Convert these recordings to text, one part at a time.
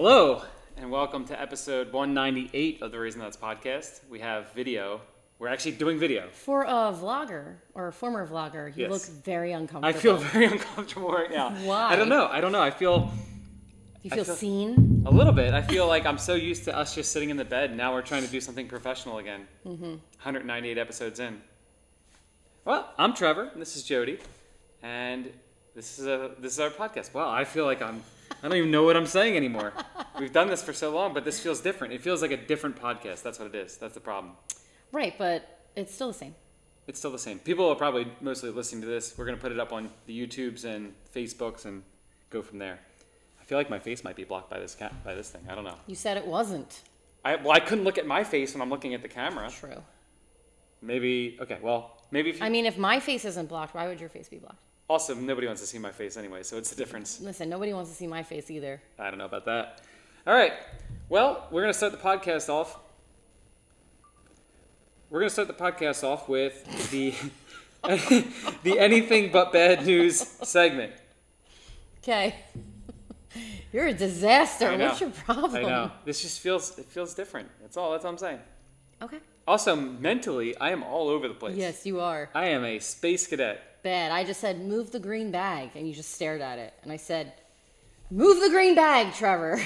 Hello, and welcome to episode 198 of the Reason That's podcast. We have video. We're actually doing video. For a vlogger, or a former vlogger, you Yes. look very uncomfortable. I feel very uncomfortable right now. Why? I don't know. I feel... You feel seen? A little bit. I feel like I'm so used to us just sitting in the bed, and now we're trying to do something professional again. 198 episodes in. Well, I'm Trevor, and this is Jody, and this is our podcast. Wow, I feel like I don't even know what I'm saying anymore. We've done this for so long, but this feels different. It feels like a different podcast. That's what it is. That's the problem. Right, but it's still the same. It's still the same. People are probably mostly listening to this. We're going to put it up on the YouTubes and Facebooks and go from there. I feel like my face might be blocked by this thing. I don't know. You said it wasn't. I couldn't look at my face when I'm looking at the camera. True. Maybe if you... I mean, if my face isn't blocked, why would your face be blocked? Also, nobody wants to see my face anyway, so it's the difference. Listen, nobody wants to see my face either. I don't know about that. All right. Well, we're going to start the podcast off. We're going to start the podcast off with the the anything but bad news segment. Okay. You're a disaster. I know. What's your problem? I know. This just feels different. That's all I'm saying. Okay. Also, mentally, I am all over the place. Yes, you are. I am a space cadet. Bad. I just said, move the green bag, and you just stared at it. And I said, move the green bag, Trevor.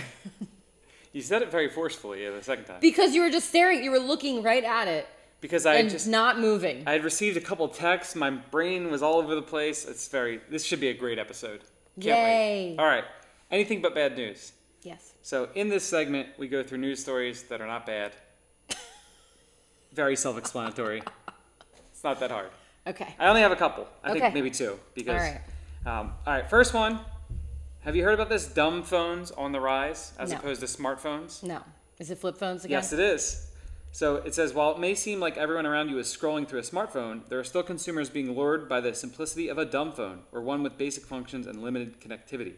You said it very forcefully the second time. Because you were just staring. You were looking right at it. Because not moving. I had received a couple texts. My brain was all over the place. This should be a great episode. Can't Yay. wait. All right. Anything but bad news. Yes. So in this segment, we go through news stories that are not bad. Very self-explanatory. It's not that hard. Okay. I only have a couple. I Okay. think maybe two. Because, All right. First one. Have you heard about this? Dumb phones on the rise as No. opposed to smartphones? No. Is it flip phones again? Yes, it is. So it says, while it may seem like everyone around you is scrolling through a smartphone, there are still consumers being lured by the simplicity of a dumb phone, or one with basic functions and limited connectivity.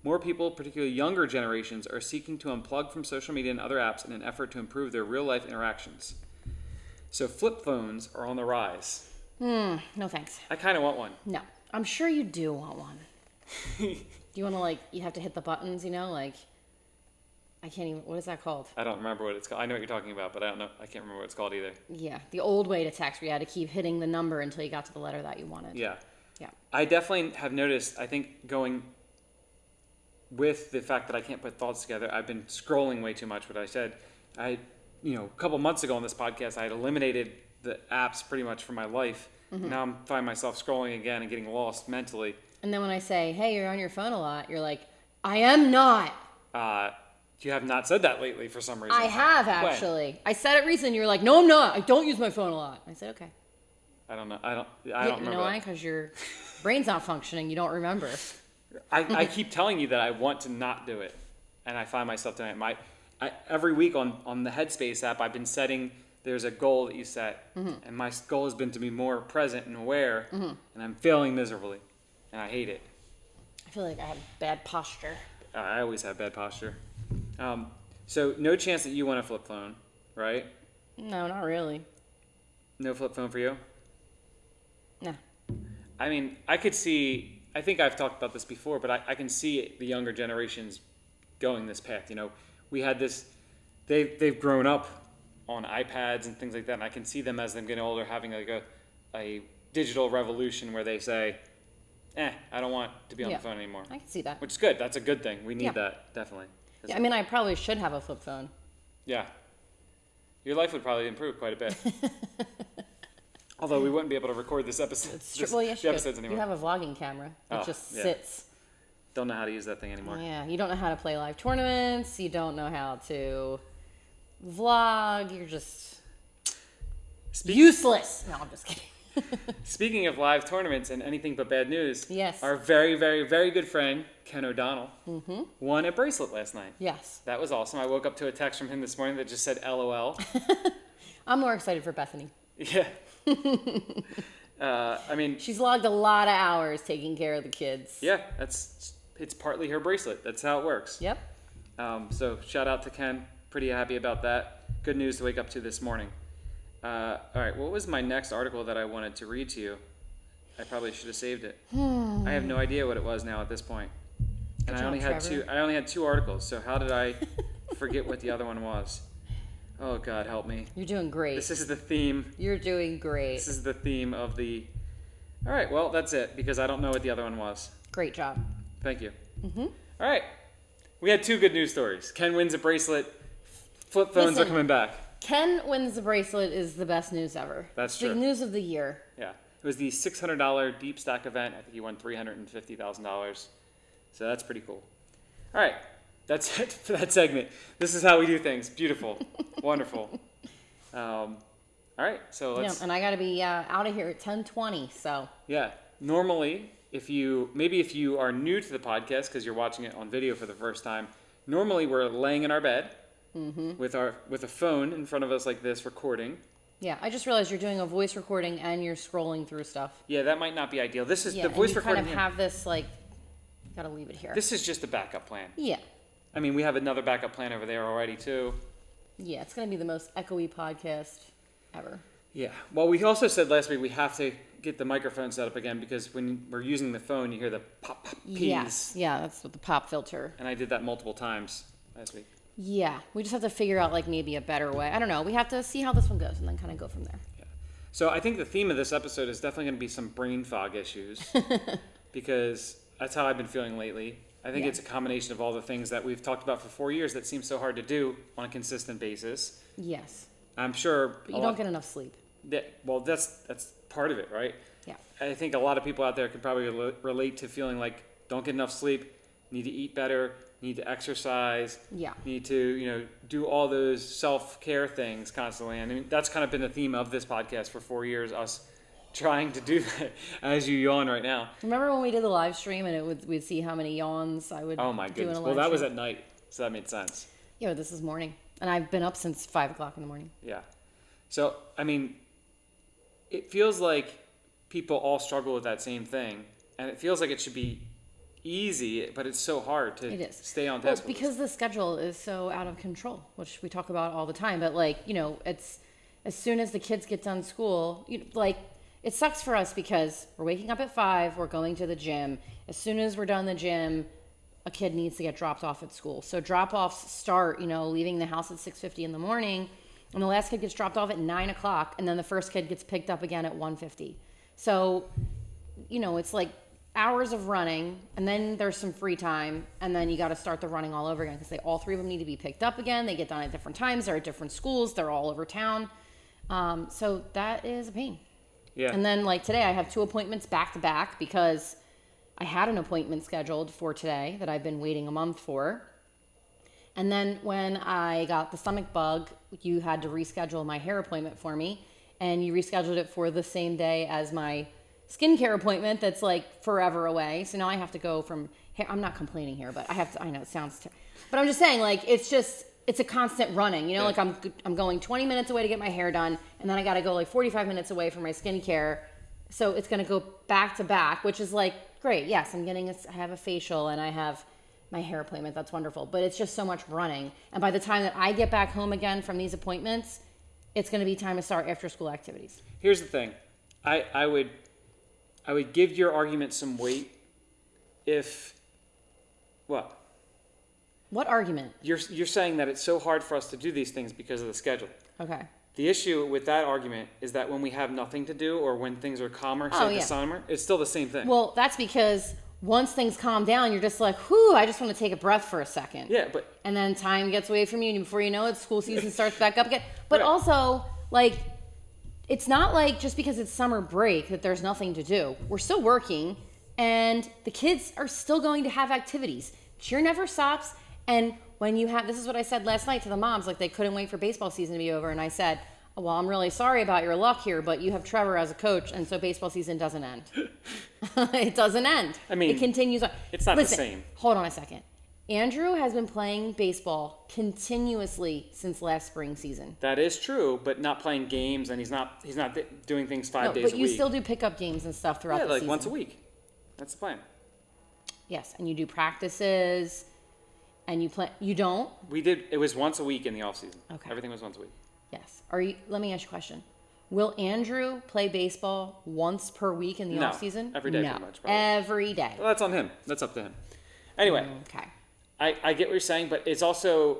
More people, particularly younger generations, are seeking to unplug from social media and other apps in an effort to improve their real-life interactions. So flip phones are on the rise. No thanks. I kind of want one. No. I'm sure you do want one. Do you want to, you have to hit the buttons, I can't even, what is that called? I don't remember what it's called. I know what you're talking about, but I don't know. I can't remember what it's called either. Yeah, the old way to text where you had to keep hitting the number until you got to the letter that you wanted. Yeah. Yeah. I definitely have noticed, I think going with the fact that I can't put thoughts together, I've been scrolling way too much. What I said, a couple months ago on this podcast, I had eliminated the apps pretty much from my life. Mm-hmm. Now I'm finding myself scrolling again and getting lost mentally. And then when I say, hey, you're on your phone a lot, you're like, I am not. You have not said that lately for some reason. I have, actually. When? I said it recently. You're like, no, I'm not. I don't use my phone a lot. I said, okay. I don't know. I don't remember. You know why? Because your brain's not functioning. You don't remember. I keep telling you that I want to not do it, and I find myself doing it. Every week on the Headspace app, I've been setting. There's a goal that you set, and my goal has been to be more present and aware, and I'm failing miserably, and I hate it. I feel like I have bad posture. I always have bad posture. So no chance that you want a flip phone, right? No, not really. No flip phone for you? No. I mean, I think I've talked about this before, but I can see the younger generations going this path. We had this, they've grown up on iPads and things like that, and I can see them as them getting older having a digital revolution where they say, I don't want to be on the phone anymore. I can see that. Which is good. That's a good thing. We need that, definitely. Yeah, I mean, I probably should have a flip phone. Yeah. Your life would probably improve quite a bit. Although we wouldn't be able to record this episode. The episodes anymore. You have a vlogging camera that just sits. Don't know how to use that thing anymore. Yeah, you don't know how to play live tournaments. You don't know how to vlog. You're just useless. No, I'm just kidding. Speaking of live tournaments and anything but bad news, yes, our very, very, very good friend, Ken O'Donnell, won a bracelet last night. Yes. That was awesome. I woke up to a text from him this morning that just said LOL. I'm more excited for Bethany. Yeah. I mean... She's logged a lot of hours taking care of the kids. Yeah, it's partly her bracelet. That's how it works. Yep. So shout out to Ken. Pretty happy about that. Good news to wake up to this morning. All right, what was my next article that I wanted to read to you? I probably should have saved it. I have no idea what it was now at this point. And Good job, Trevor. I only had two articles. So how did I forget what the other one was? Oh God, help me. You're doing great. This is the theme. You're doing great. This is the theme of the. All right, well that's it because I don't know what the other one was. Great job. Thank you. All right, we had two good news stories. Ken wins a bracelet. Flip phones are coming back. Ken wins the bracelet is the best news ever. That's the true. news of the year. Yeah, it was the $600 deep stack event. I think he won $350,000. So that's pretty cool. All right, that's it for that segment. This is how we do things. Beautiful, wonderful. All right, so let's. Yeah, and I got to be out of here at 10:20. So. Yeah, normally, if you are new to the podcast because you're watching it on video for the first time, normally we're laying in our bed with a phone in front of us like this, recording. Yeah, I just realized you're doing a voice recording and you're scrolling through stuff. Yeah, that might not be ideal. This is the and voice you recording. kind of have this like. Gotta leave it here. This is just a backup plan. Yeah. I mean, we have another backup plan over there already too. Yeah, it's gonna be the most echoey podcast ever. Yeah. Well, we also said last week we have to get the microphone set up again because when we're using the phone, you hear the pop, pop, peas. Yes. Yeah, that's with the pop filter. And I did that multiple times last week. Yeah, we just have to figure out like maybe a better way. I don't know. We have to see how this one goes and then kind of go from there. Yeah. So I think the theme of this episode is definitely going to be some brain fog issues because that's how I've been feeling lately. I think it's a combination of all the things that we've talked about for 4 years that seem so hard to do on a consistent basis. Yes. I'm sure. But you don't get enough sleep. Well, that's part of it, right? Yeah. I think a lot of people out there could probably relate to feeling like don't get enough sleep, need to eat better, need to exercise, need to do all those self-care things constantly. I mean, that's kind of been the theme of this podcast for 4 years, us trying to do that as you yawn right now. Remember when we did the live stream and we'd see how many yawns I would Oh my do in a goodness. live Well, that stream? was at night, so that made sense. Yeah, this is morning. And I've been up since 5 o'clock in the morning. Yeah. So, I mean, it feels like people all struggle with that same thing. And it feels like it should be easy, but it's so hard to stay on task. Well, because the schedule is so out of control, which we talk about all the time. But, like, it's as soon as the kids get done school, it sucks for us because we're waking up at 5, we're going to the gym. As soon as we're done the gym, a kid needs to get dropped off at school. So drop-offs start, leaving the house at 6:50 in the morning, and the last kid gets dropped off at 9 o'clock, and then the first kid gets picked up again at 1:50. So, it's like hours of running, and then there's some free time, and then you got to start the running all over again because all three of them need to be picked up again. They get done at different times. They're at different schools. They're all over town. So that is a pain. Yeah. And then, like, today I have 2 appointments back to back because I had an appointment scheduled for today that I've been waiting a month for. And then when I got the stomach bug, you had to reschedule my hair appointment for me. And you rescheduled it for the same day as my skincare appointment that's like forever away. So now I have to go from hair. I'm not complaining here, but I know it sounds but I'm just saying, like, it's a constant running, like I'm going 20 minutes away to get my hair done. And then I got to go like 45 minutes away for my skincare. So it's going to go back to back, which is like, great. Yes, I have a facial and I have my hair appointment. That's wonderful. But it's just so much running. And by the time that I get back home again from these appointments, it's going to be time to start after school activities. Here's the thing. I would give your argument some weight if, what? What argument? You're saying that it's so hard for us to do these things because of the schedule. Okay. The issue with that argument is that when we have nothing to do or when things are calmer, say the summer, it's still the same thing. Well, that's because once things calm down, you're just like, whew, I just want to take a breath for a second. Yeah, but... And then time gets away from you, and before you know it, school season starts back up again. But also, like, it's not like just because it's summer break that there's nothing to do. We're still working, and the kids are still going to have activities. Cheer never stops, and when you have, this is what I said last night to the moms, like they couldn't wait for baseball season to be over, and I said, well, I'm really sorry about your luck here, but you have Trevor as a coach, and so baseball season doesn't end. It doesn't end. I mean, it continues on. It's not the same. Hold on a second. Andrew has been playing baseball continuously since last spring season. That is true, but not playing games, and he's not doing things 5 days a week. But you still do pickup games and stuff throughout the season. Yeah, like once a week. That's the plan. Yes, and you do practices, and you play. You don't? We did. It was once a week in the off season. Okay. Everything was once a week. Yes. Let me ask you a question. Will Andrew play baseball once per week in the off season? Every day, pretty much. Probably. Every day. Well, that's on him. That's up to him. Anyway, Okay. I get what you're saying, but it's also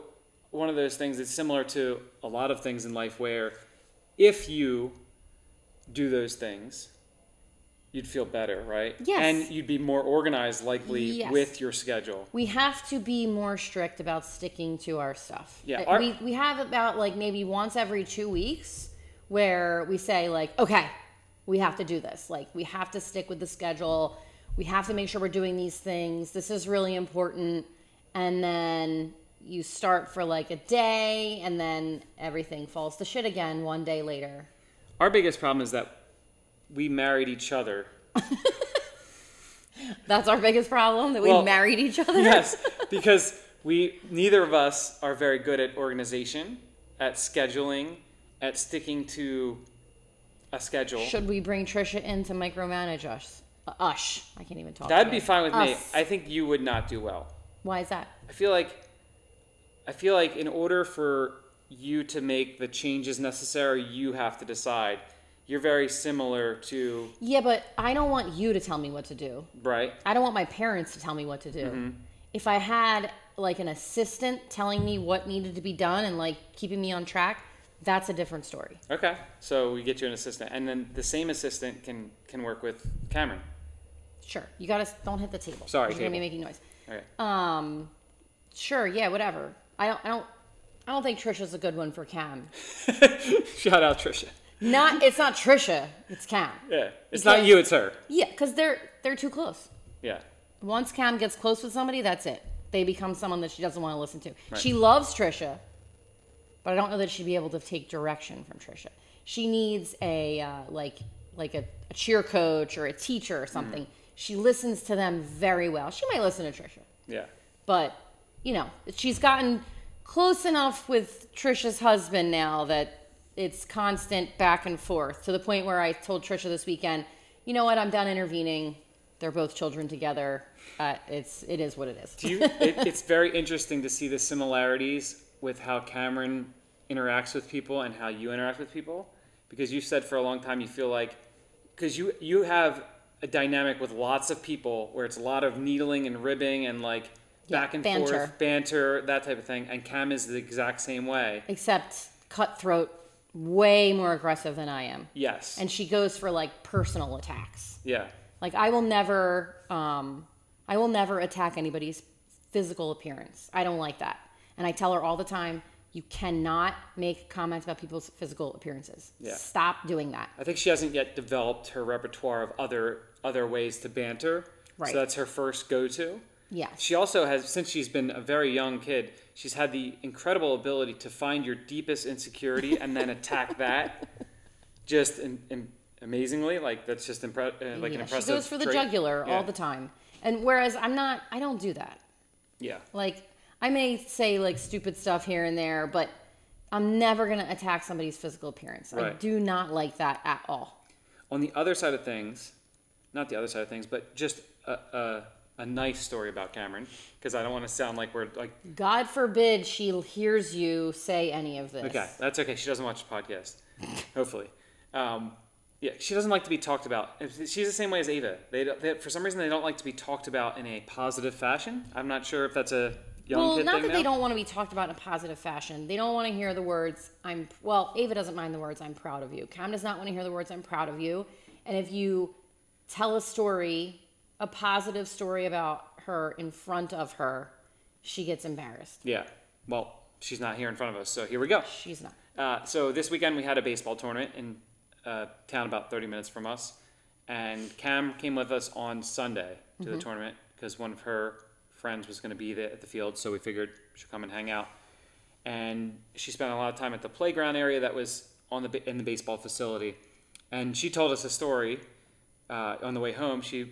one of those things that's similar to a lot of things in life where if you do those things, you'd feel better, right? Yes. And you'd be more organized, likely, Yes. with your schedule. We have to be more strict about sticking to our stuff. Yeah. We have about like maybe once every 2 weeks where we say like, okay, we have to do this. Like we have to stick with the schedule. We have to make sure we're doing these things. This is really important. And then you start for like a day and then everything falls to shit again one day later. Our biggest problem is that we married each other. That's our biggest problem, that we married each other? Yes, because neither of us are very good at organization, at scheduling, at sticking to a schedule. Should we bring Trisha in to micromanage us? I can't even talk. That'd be fine with me. Us. I think you would not do well. Why is that? I feel like in order for you to make the changes necessary, you have to decide. You're very similar to... Yeah, but I don't want you to tell me what to do. Right. I don't want my parents to tell me what to do. Mm-hmm. If I had like an assistant telling me what needed to be done and like keeping me on track, that's a different story. Okay. So we get you an assistant. And then the same assistant can work with Cameron. Sure. You gotta don't hit the table. Sorry, you're gonna be making noise. Okay. Sure, yeah, whatever. I don't think Trisha's a good one for Cam. Shout out Trisha. It's not Trisha, it's Cam. Yeah. It's not you, it's her. Yeah, because they're too close. Yeah. Once Cam gets close with somebody, that's it. They become someone that she doesn't want to listen to. Right. She loves Trisha, but I don't know that she'd be able to take direction from Trisha. She needs a a cheer coach or a teacher or something. She listens to them very well. She might listen to Trisha. Yeah. But, she's gotten close enough with Trisha's husband now that it's constant back and forth to the point where I told Trisha this weekend, you know what, I'm done intervening. They're both children together. It is what it is. It's very interesting to see the similarities with how Cameron interacts with people and how you interact with people, because you said for a long time you feel like, because you have a dynamic with lots of people where it's a lot of needling and ribbing and like back and forth, banter, that type of thing. And Cam is the exact same way. Except cutthroat, way more aggressive than I am. Yes. And she goes for like personal attacks. Yeah. Like I will never attack anybody's physical appearance. I don't like that. And I tell her all the time, you cannot make comments about people's physical appearances. Yeah. Stop doing that. I think she hasn't yet developed her repertoire of other ways to banter. Right. So that's her first go-to. Yeah. She also has, since she's been a very young kid, she's had the incredible ability to find your deepest insecurity and then attack that just amazingly. Like, that's just an impressive She goes for the trait. jugular all the time. And whereas I don't do that. Yeah. Like, I may say like stupid stuff here and there, but I'm never going to attack somebody's physical appearance. Right. I do not like that at all. On the other side of things, not the other side of things, but just a nice story about Cameron, because I don't want to sound like we're like... God forbid she hears you say any of this. Okay, that's okay. She doesn't watch the podcast, hopefully. Yeah, she doesn't like to be talked about. She's the same way as Ava. They for some reason, they don't like to be talked about in a positive fashion. I'm not sure if that's a young kid thing now. Well, not that they don't want to be talked about in a positive fashion. They don't want to hear the words, Ava doesn't mind the words, I'm proud of you. Cam does not want to hear the words, I'm proud of you. And if you tell a positive story about her in front of her, she gets embarrassed. Yeah. Well, she's not here in front of us, so here we go. She's not. So this weekend we had a baseball tournament in a town about 30 minutes from us, and Cam came with us on Sunday to the tournament because one of her friends was going to be there at the field, so we figured she'd come and hang out. And she spent a lot of time at the playground area that was in the baseball facility, and she told us a story on the way home. She's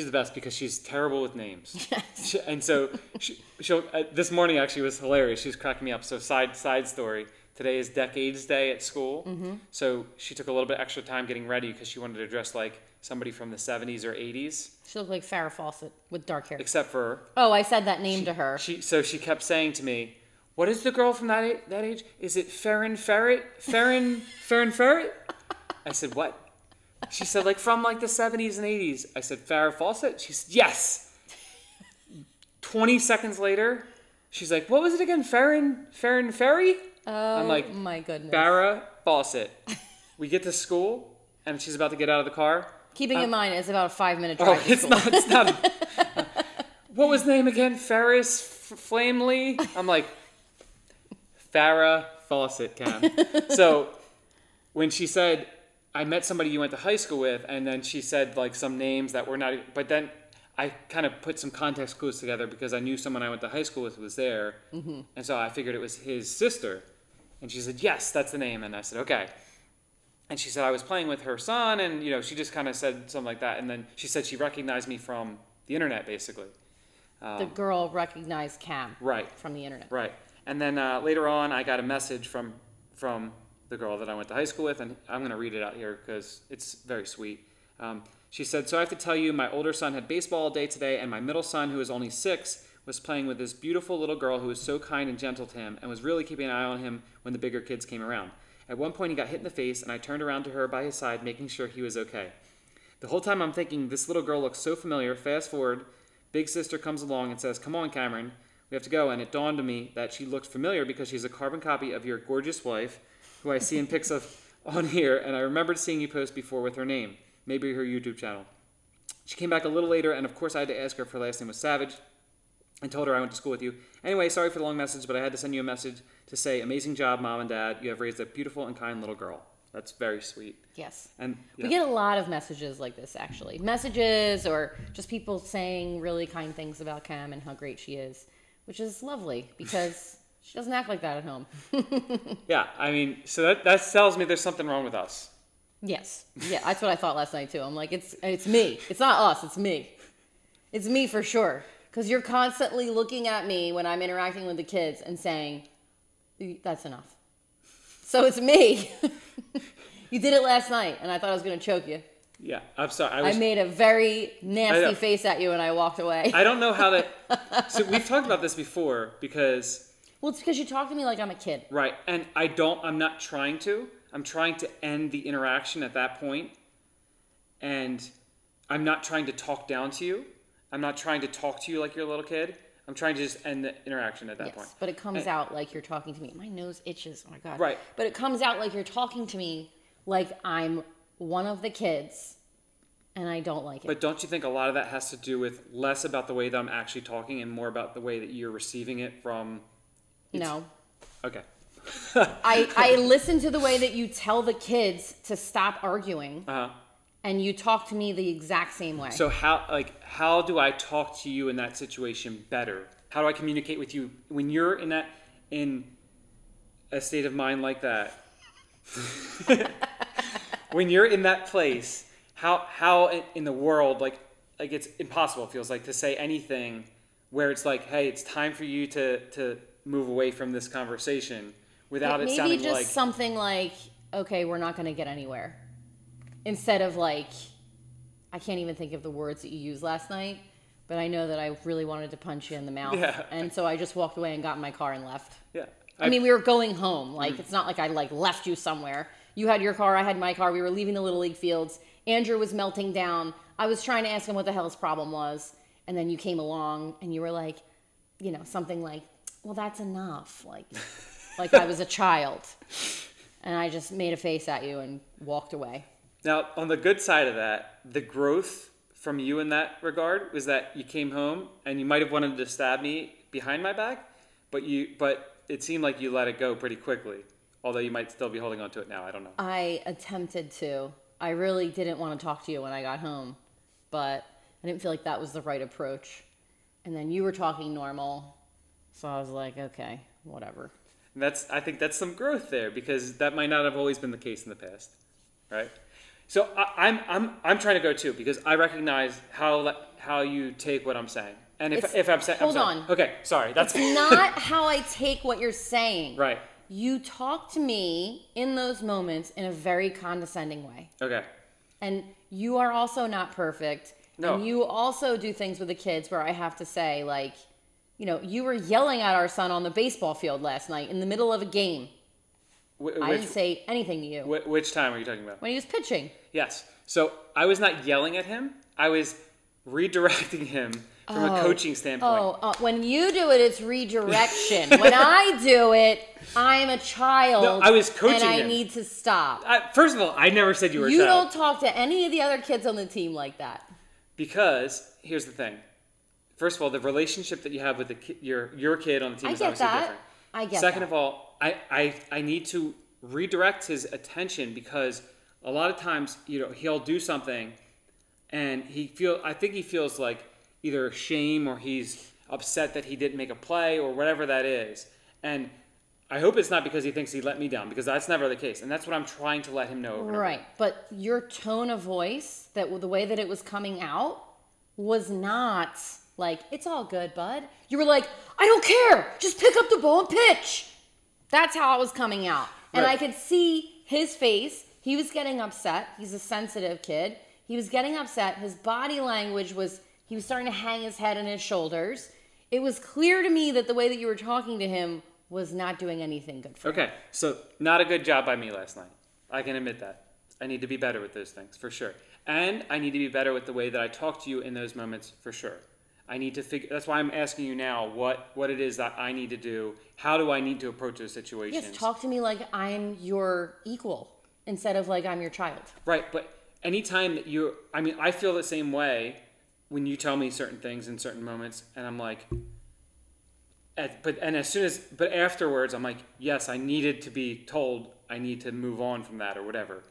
the best because she's terrible with names. Yes. And so she'll this morning actually was hilarious. She was cracking me up. So side story. Today is Decades Day at school. Mm-hmm. So she took a little bit extra time getting ready because she wanted to dress like somebody from the 70s or 80s. She looked like Farrah Fawcett with dark hair. Except for... Oh, I said that name to her. So she kept saying to me, what is the girl from that age? Is it Farron Ferret? Farron Ferret? I said, what? She said, like, from, like, the 70s and 80s. I said, Farrah Fawcett? She said, yes! 20 seconds later, she's like, what was it again? Farron Ferry? Oh, I'm like, my goodness. Farrah Fawcett. We get to school, and she's about to get out of the car. Keeping in mind, it's about a 5-minute drive to it's school. it's not. What was the name again? Ferris Flamely? I'm like, Farrah Fawcett, Cam. So when she said, I met somebody you went to high school with, and then she said like some names that were not, but then I kind of put some context clues together because I knew someone I went to high school with was there. Mm-hmm. And so I figured it was his sister. And she said, yes, that's the name. And I said, okay. And she said, I was playing with her son, and, she just kind of said something like that. And then she said she recognized me from the internet, basically. The girl recognized Cam. Right. From the internet. Right. And then later on, I got a message from the girl that I went to high school with, and I'm going to read it out here because it's very sweet. She said, so I have to tell you, my older son had baseball all day today, and my middle son, who is only 6, was playing with this beautiful little girl who was so kind and gentle to him and was really keeping an eye on him when the bigger kids came around. At one point, he got hit in the face, and I turned around to her by his side, making sure he was okay. The whole time I'm thinking, this little girl looks so familiar. Fast forward, big sister comes along and says, come on, Cameron, we have to go. And it dawned on me that she looked familiar because she's a carbon copy of your gorgeous wife, who I see in pics of on here, and I remembered seeing you post before with her name, maybe her YouTube channel. She came back a little later, and of course I had to ask her if her last name was Savage, and told her I went to school with you. Anyway, sorry for the long message, but I had to send you a message to say, amazing job, Mom and Dad. You have raised a beautiful and kind little girl. That's very sweet. Yes. And we get a lot of messages like this, actually. Messages or just people saying really kind things about Cam and how great she is, which is lovely because she doesn't act like that at home. Yeah, I mean, so that tells me there's something wrong with us. Yes. Yeah, that's what I thought last night, too. I'm like, it's me. It's not us. It's me. It's me for sure. Because you're constantly looking at me when I'm interacting with the kids and saying, that's enough. So it's me. You did it last night, and I thought I was going to choke you. Yeah, I'm sorry. I made a very nasty face at you, and I walked away. I don't know how to... So we've talked about this before because... Well, it's because you talk to me like I'm a kid. Right, and I'm not trying to. I'm trying to end the interaction at that point, and I'm not trying to talk down to you. I'm not trying to talk to you like you're a little kid. I'm trying to just end the interaction at that point. But it comes out like you're talking to me. My nose itches. Oh, my God. Right. But it comes out like you're talking to me like I'm one of the kids, and I don't like it. But don't you think a lot of that has to do with less about the way that I'm actually talking and more about the way that you're receiving it from... No. Okay. I listen to the way that you tell the kids to stop arguing. Uh-huh. And you talk to me the exact same way. So how do I talk to you in that situation better? How do I communicate with you when you're in a state of mind like that? When you're in that place, how in the world like it's impossible, it feels like, to say anything where it's like, hey, it's time for you to move away from this conversation without it sounding like... Maybe just something like, okay, we're not going to get anywhere. Instead of like, I can't even think of the words that you used last night, but I know that I really wanted to punch you in the mouth. Yeah. And so I just walked away and got in my car and left. Yeah. I mean, we were going home. Like, it's not like I like left you somewhere. You had your car, I had my car. We were leaving the Little League fields. Andrew was melting down. I was trying to ask him what the hell his problem was. And then you came along and you were like, something like, well, that's enough. Like I was a child. And I just made a face at you and walked away. Now, on the good side of that, the growth from you in that regard was that you came home and you might have wanted to stab me behind my back, but it seemed like you let it go pretty quickly, although you might still be holding on to it now. I don't know. I attempted to. I really didn't want to talk to you when I got home, but I didn't feel like that was the right approach. And then you were talking normal, so I was like, okay, whatever. And I think that's some growth there, because that might not have always been the case in the past, right? So I'm trying to go too, because I recognize how you take what I'm saying, and if I'm saying, hold on, okay, sorry, that's not how I take what you're saying. Right. You talk to me in those moments in a very condescending way. Okay. And you are also not perfect. No. And you also do things with the kids where I have to say, like, you were yelling at our son on the baseball field last night in the middle of a game. I didn't say anything to you. Which time are you talking about? When he was pitching. Yes. So I was not yelling at him. I was redirecting him from a coaching standpoint. When you do it, it's redirection. When I do it, I'm a child. No, I was coaching and I him. need to stop. First of all, I never said you were a You child. don't talk to any of the other kids on the team like that. Because here's the thing. First of all, the relationship that you have with your kid on the team is obviously different. I get that. Second of all, I need to redirect his attention because a lot of times, he'll do something and I think he feels like either shame or he's upset that he didn't make a play or whatever that is. And I hope it's not because he thinks he let me down, because that's never the case. And that's what I'm trying to let him know. Right. But your tone of voice, the way that it was coming out, was not like, it's all good, bud. You were like, I don't care. Just pick up the ball and pitch. That's how it was coming out. And Right. I could see his face. He was getting upset. He's a sensitive kid. He was getting upset. His body language he was starting to hang his head on his shoulders. It was clear to me that the way that you were talking to him was not doing anything good for him. Okay, so not a good job by me last night. I can admit that. I need to be better with those things, for sure. And I need to be better with the way that I talk to you in those moments, for sure. I need to figure. That's why I'm asking you now what it is that I need to do. How do I need to approach those situations? Yes, talk to me like I'm your equal instead of like I'm your child. Right, but anytime that I feel the same way when you tell me certain things in certain moments, and I'm like, but afterwards, I'm like, yes, I needed to be told I need to move on from that or whatever.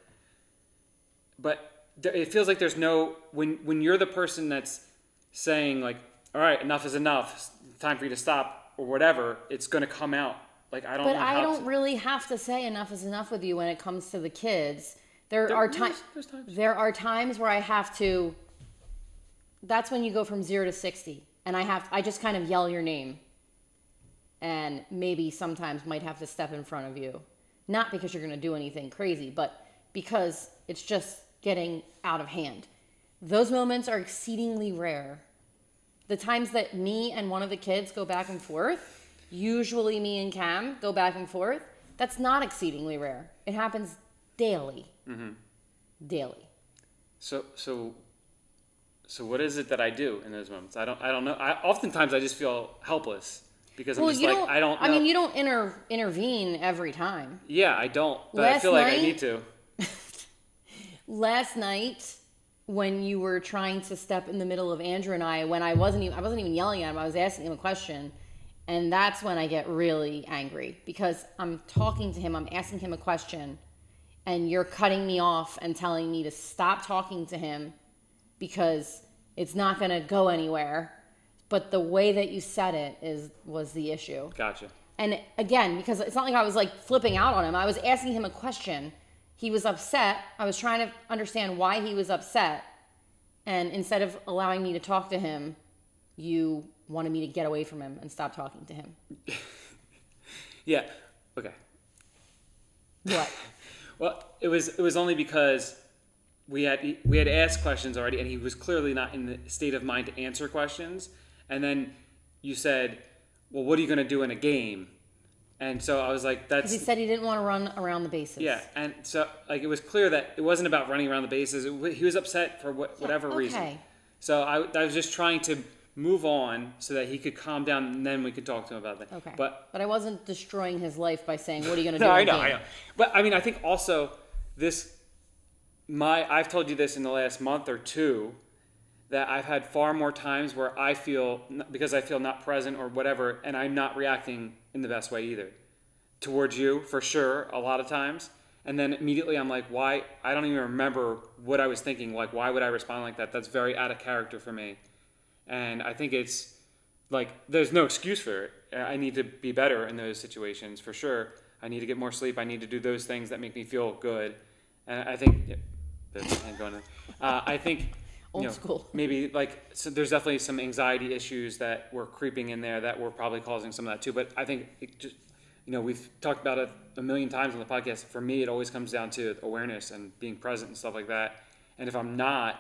But it feels like there's no, when you're the person that's saying like, all right, enough is enough, it's time for you to stop or whatever, it's going to come out. Like, I don't know how But I don't really have to say enough is enough with you when it comes to the kids. There are times where I have to, that's when you go from 0 to 60. And I just kind of yell your name. And maybe sometimes might have to step in front of you. Not because you're going to do anything crazy, but because it's just getting out of hand. Those moments are exceedingly rare. The times that me and one of the kids go back and forth, usually me and Cam go back and forth, that's not exceedingly rare. It happens daily. Mm-hmm. Daily. So what is it that I do in those moments? I don't know. Oftentimes I just feel helpless because I'm just like, I don't know. I mean, you don't intervene every time. Yeah, I don't. But I feel like I need to. Last night, when you were trying to step in the middle of Andrew and I wasn't even yelling at him. I was asking him a question. And that's when I get really angry because I'm talking to him. I'm asking him a question. And you're cutting me off and telling me to stop talking to him because it's not going to go anywhere. But the way that you said it was the issue. Gotcha. And again, because it's not like I was like flipping out on him. I was asking him a question. He was upset. I was trying to understand why he was upset. And instead of allowing me to talk to him, you wanted me to get away from him and stop talking to him. Yeah. Okay. What? Well, it was only because we had asked questions already, and he was clearly not in the state of mind to answer questions. And then you said, "Well, what are you going to do in a game?" And so I was like, "That's." He said he didn't want to run around the bases. Yeah, and so like it was clear that it wasn't about running around the bases. He was upset for whatever reason. So I was just trying to move on so that he could calm down, and then we could talk to him about that. Okay. But I wasn't destroying his life by saying, "What are you going to do?" No, I know. But I mean, I think also I've told you this in the last month or two, that I've had far more times where I feel not present or whatever, and I'm not reacting in the best way either. Towards you, for sure, a lot of times. And then immediately I'm like, why? I don't even remember what I was thinking. Like, why would I respond like that? That's very out of character for me. And I think it's like, there's no excuse for it. I need to be better in those situations, for sure. I need to get more sleep. I need to do those things that make me feel good. And I think, I think, Old school. Maybe so there's definitely some anxiety issues that were creeping in there that were probably causing some of that too. But I think it just, we've talked about it a million times on the podcast. For me, it always comes down to awareness and being present and stuff like that. And if I'm not,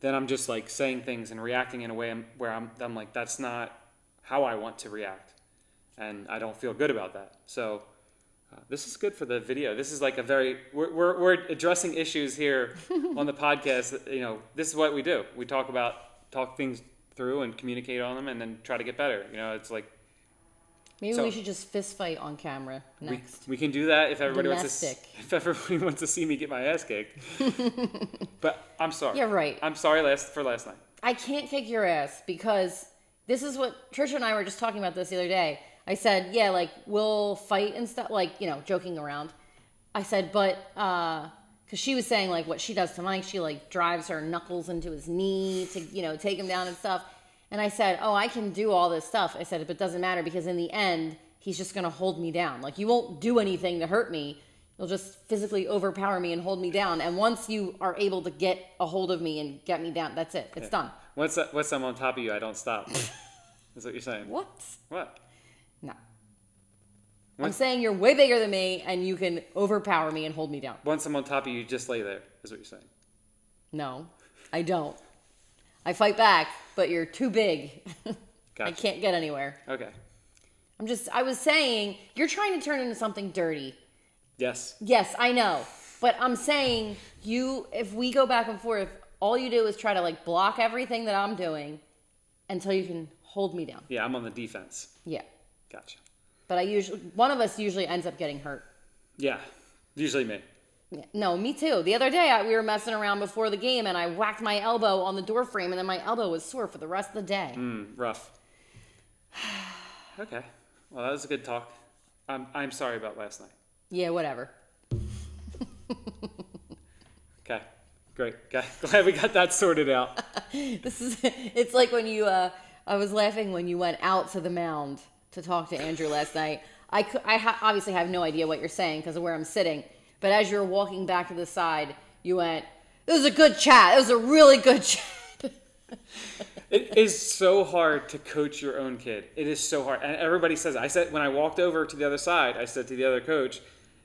then I'm just like saying things and reacting in a way where I'm like, that's not how I want to react. And I don't feel good about that. So this is good for the video. This is like we're addressing issues here on the podcast. This is what we do. We talk things through and communicate on them and then try to get better. You know, it's like. Maybe we should just fist fight on camera next. We can do that if everybody Domestic. wants to see me get my ass kicked. But I'm sorry. You're right. I'm sorry for last night. I can't kick your ass because this is what Trisha and I were just talking about this the other day. I said, yeah, like we'll fight and stuff, like, you know, joking around. I said, but because she was saying like what she does to Mike, she like drives her knuckles into his knee to, you know, take him down and stuff. And I said, oh, I can do all this stuff. I said, but it doesn't matter because in the end, he's just going to hold me down. Like, you won't do anything to hurt me. You'll just physically overpower me and hold me down. And once you are able to get a hold of me and get me down, that's it. It's done. Once I'm on top of you, I don't stop. That's what you're saying. What? What? No. I'm saying you're way bigger than me and you can overpower me and hold me down. Once I'm on top of you, just lay there, is what you're saying. No, I don't. I fight back, but you're too big. Gotcha. I can't get anywhere. Okay. I was saying, you're trying to turn into something dirty. Yes. Yes, I know. But I'm saying, if we go back and forth, all you do is try to like block everything that I'm doing until you can hold me down. Yeah, I'm on the defense. Yeah. Gotcha. But one of us usually ends up getting hurt. Yeah, usually me. Yeah. No, me too. The other day we were messing around before the game and I whacked my elbow on the door frame and then my elbow was sore for the rest of the day. Rough. Okay. Well, that was a good talk. I'm sorry about last night. Yeah, whatever. Okay. Great. Glad we got that sorted out. It's like when I was laughing when you went out to the mound to talk to Andrew last night. Obviously have no idea what you're saying because of where I'm sitting. But as you're walking back to the side, you went, it was a good chat. It was a really good chat. It is so hard to coach your own kid. It is so hard. And everybody says, I said, when I walked over to the other side, I said to the other coach,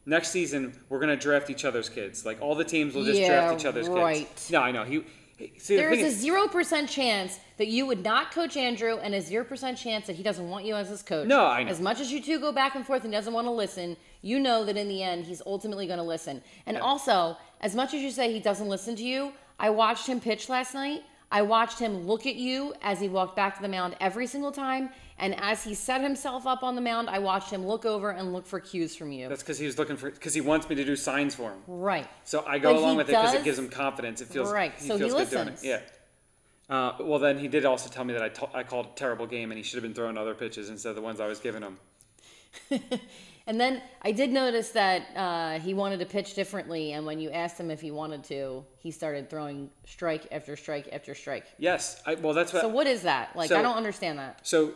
next season, we're going to draft each other's kids. Like, all the teams will just draft each other's kids. No, I know. There's a 0% chance that you would not coach Andrew and a 0% chance that he doesn't want you as his coach. No, I know. As much as you two go back and forth and doesn't want to listen, you know that in the end, he's ultimately going to listen. And also, as much as you say he doesn't listen to you, I watched him pitch last night. I watched him look at you as he walked back to the mound every single time. And as he set himself up on the mound, I watched him look over and look for cues from you. That's because he wants me to do signs for him. Right. So I go along with it because it gives him confidence. It feels right. So he feels good listens. doing it. Yeah. Well, then he did also tell me that I called a terrible game and he should have been throwing other pitches instead of the ones I was giving him. And then I did notice that he wanted to pitch differently, and when you asked him if he wanted to, he started throwing strike after strike after strike. Yes. That's what. So what is that? Like, I don't understand that. So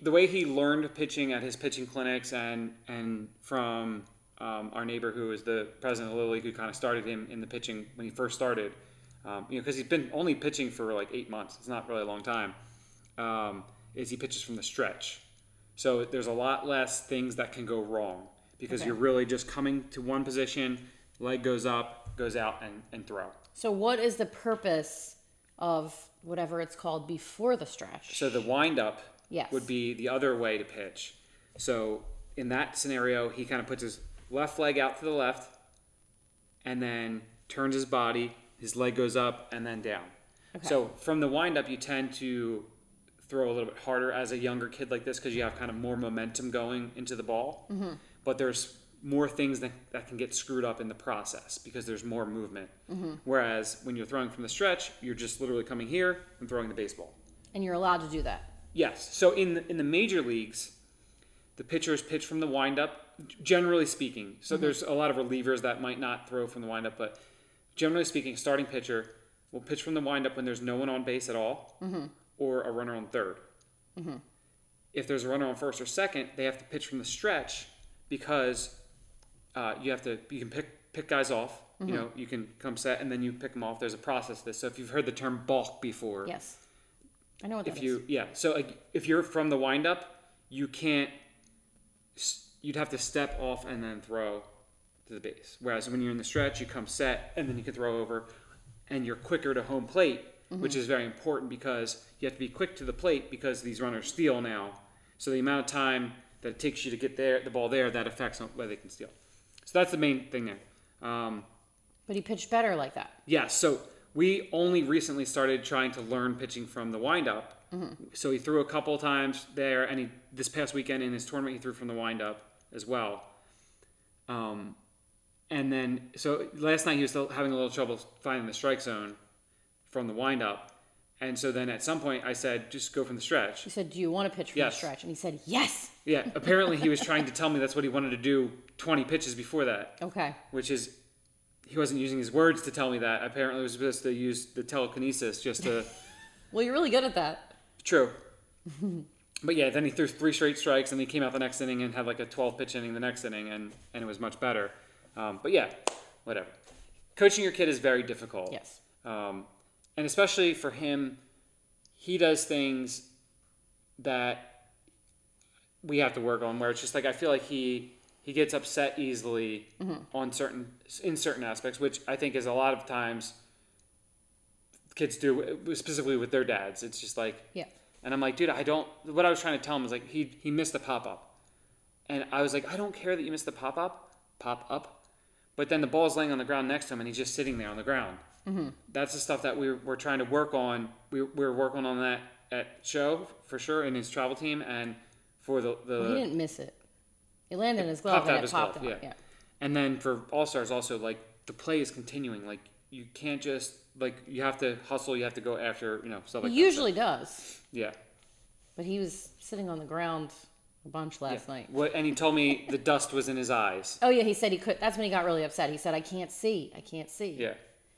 the way he learned pitching at his pitching clinics and from our neighbor who is the president of the Little League who kind of started him in the pitching when he first started, because he's been only pitching for like 8 months. It's not really a long time. Is he pitches from the stretch. So there's a lot less things that can go wrong because you're really just coming to one position, leg goes up, goes out, and throw. So what is the purpose of whatever it's called before the stretch? So the windup Yes. would be the other way to pitch. So in that scenario, he kind of puts his left leg out to the left and then turns his body, his leg goes up and then down. Okay. So from the windup, you tend to throw a little bit harder as a younger kid like this because you have kind of more momentum going into the ball. Mm-hmm. But there's more things that can get screwed up in the process because there's more movement. Mm-hmm. Whereas when you're throwing from the stretch, you're just literally coming here and throwing the baseball. And you're allowed to do that? Yes. So in the major leagues, the pitchers pitch from the windup, generally speaking. So there's a lot of relievers that might not throw from the windup, but generally speaking, starting pitcher will pitch from the windup when there's no one on base at all. Mm-hmm. Or a runner on third. Mm-hmm. If there's a runner on first or second, they have to pitch from the stretch because you can pick guys off. Mm-hmm. You know, you can come set and then you pick them off. There's a process to this. So if you've heard the term balk before, yes, I know what that is. Yeah. So if you're from the windup, you can't. You'd have to step off and then throw to the base. Whereas when you're in the stretch, you come set and then you can throw over, and you're quicker to home plate. Mm-hmm. Which is very important because you have to be quick to the plate because these runners steal now. So the amount of time that it takes you to get the ball there, that affects whether they can steal. So that's the main thing there. But he pitched better like that. Yeah, so we only recently started trying to learn pitching from the windup. So he threw a couple of times there, and this past weekend in his tournament he threw from the windup as well. And then so last night he was still having a little trouble finding the strike zone from the windup. And so then at some point I said, just go from the stretch. He said, do you want to pitch from the stretch? And he said, yes. Yeah, apparently he was trying to tell me that's what he wanted to do 20 pitches before that. Okay. Which is, he wasn't using his words to tell me that. Apparently he was supposed to use the telekinesis just to... Well, you're really good at that. True. But yeah, then he threw 3 straight strikes, and he came out the next inning and had like a 12-pitch inning the next inning, and it was much better. But yeah, whatever. Coaching your kid is very difficult. Yes. And especially for him, he does things that we have to work on, where it's just like I feel like he gets upset easily on certain aspects, which I think is a lot of times kids do, specifically with their dads. It's just like, yeah. And I'm like, dude, what I was trying to tell him was like, he missed the pop-up. And I was like, I don't care that you missed the pop-up, but then the ball's laying on the ground next to him and he's just sitting there on the ground. That's the stuff that we're trying to work on. We're working on that at show for sure in his travel team, and for the Well, he didn't miss it. It landed in his glove and it popped out. Yeah. And then for All-Stars also, like the play is continuing. Like you can't just you have to hustle. You have to go after stuff like that. He usually does. Yeah. But he was sitting on the ground a bunch last night. And he told me the dust was in his eyes. Oh yeah, he said he could. That's when he got really upset. He said, "I can't see. I can't see." Yeah.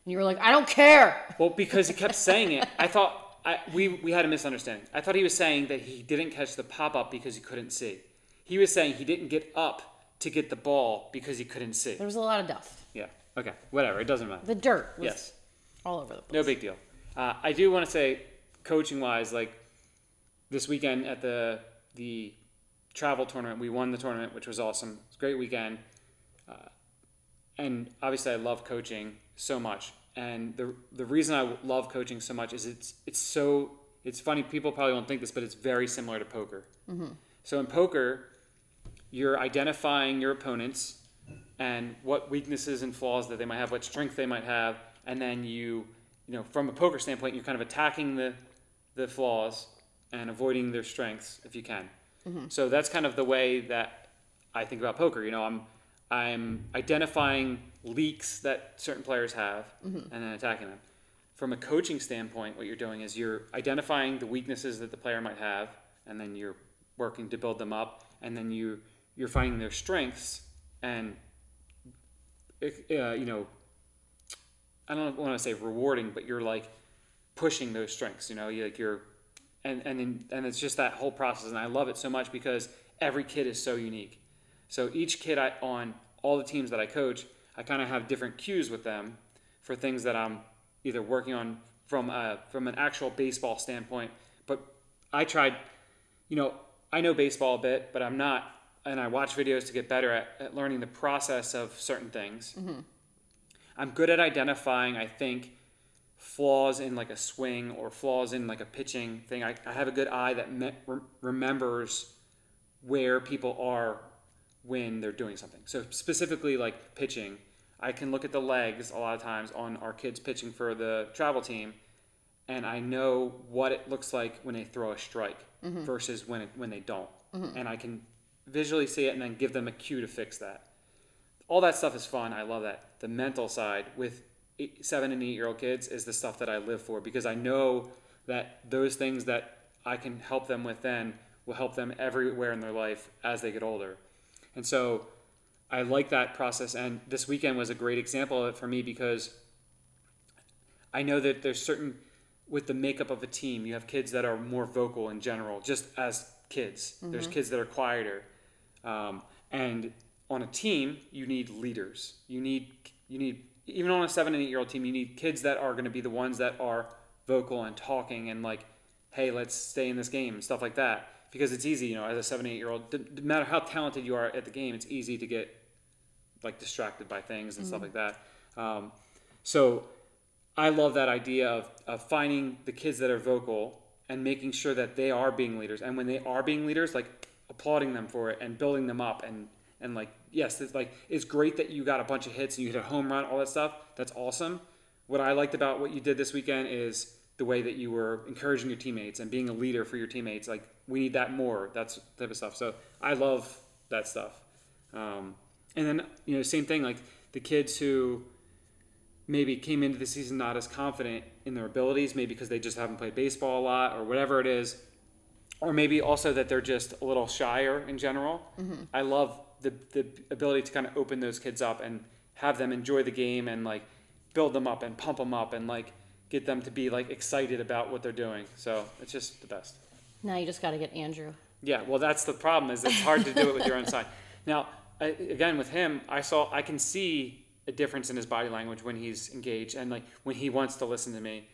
And you were like, "I don't care." Well, because he kept saying it, I thought we had a misunderstanding. I thought he was saying that he didn't catch the pop-up because he couldn't see. He was saying he didn't get up to get the ball because he couldn't see. There was a lot of dust. Yeah. Okay. Whatever. It doesn't matter. The dirt was all over the place. No big deal. I do want to say, coaching-wise, like this weekend at the travel tournament, we won the tournament, which was awesome. It's a great weekend. And obviously I love coaching so much. And the reason I love coaching so much is it's funny, people probably won't think this, but it's very similar to poker. So in poker, you're identifying your opponents and what weaknesses and flaws that they might have, what strength they might have, and then you from a poker standpoint, you're kind of attacking the flaws and avoiding their strengths if you can. So that's kind of the way that I think about poker. I'm identifying leaks that certain players have and then attacking them. From a coaching standpoint, what you're doing is you're identifying the weaknesses that the player might have, and then you're working to build them up, and then you're finding their strengths, and I don't want to say rewarding, but you're like pushing those strengths. And it's just that whole process, and I love it so much because every kid is so unique. So each kid on all the teams that I coach, I kind of have different cues with them for things that I'm either working on from an actual baseball standpoint. But I tried, I know baseball a bit, but I'm not, and I watch videos to get better at learning the process of certain things. I'm good at identifying, I think, flaws in like a swing or flaws in like a pitching thing. I have a good eye that remembers where people are when they're doing something. So specifically like pitching, I can look at the legs a lot of times on our kids pitching for the travel team, and I know what it looks like when they throw a strike versus when they don't. And I can visually see it and then give them a cue to fix that. All that stuff is fun. I love that. The mental side with 7 and 8-year-old kids is the stuff that I live for, because I know that those things that I can help them with then will help them everywhere in their life as they get older. And so I like that process, and this weekend was a great example of it for me, because I know that there's certain, with the makeup of a team, you have kids that are more vocal in general, just as kids. There's kids that are quieter. And on a team, you need leaders. You need even on a 7 and 8-year-old team, you need kids that are going to be the ones that are vocal and talking and like, hey, let's stay in this game and stuff like that. Because it's easy, as a 7 and 8-year-old, no matter how talented you are at the game, it's easy to get like distracted by things and stuff like that. So I love that idea of finding the kids that are vocal and making sure that they are being leaders. And when they are being leaders, like applauding them for it and building them up and like, yes, it's great that you got a bunch of hits and you hit a home run, all that stuff. That's awesome. what I liked about what you did this weekend is the way that you were encouraging your teammates and being a leader for your teammates. Like, we need that more. That's type of stuff. So I love that stuff. And then, same thing, like the kids who maybe came into the season not as confident in their abilities, maybe because they just haven't played baseball a lot or whatever it is, or maybe also that they're just a little shyer in general. Mm-hmm. I love the ability to kind of open those kids up and have them enjoy the game and like build them up and pump them up and like get them to be like excited about what they're doing. So it's just the best. Now you just got to get Andrew. Yeah, well, that's the problem, is it's hard to do it with your own side. Now, again, with him, I can see a difference in his body language when he's engaged and like when he wants to listen to me.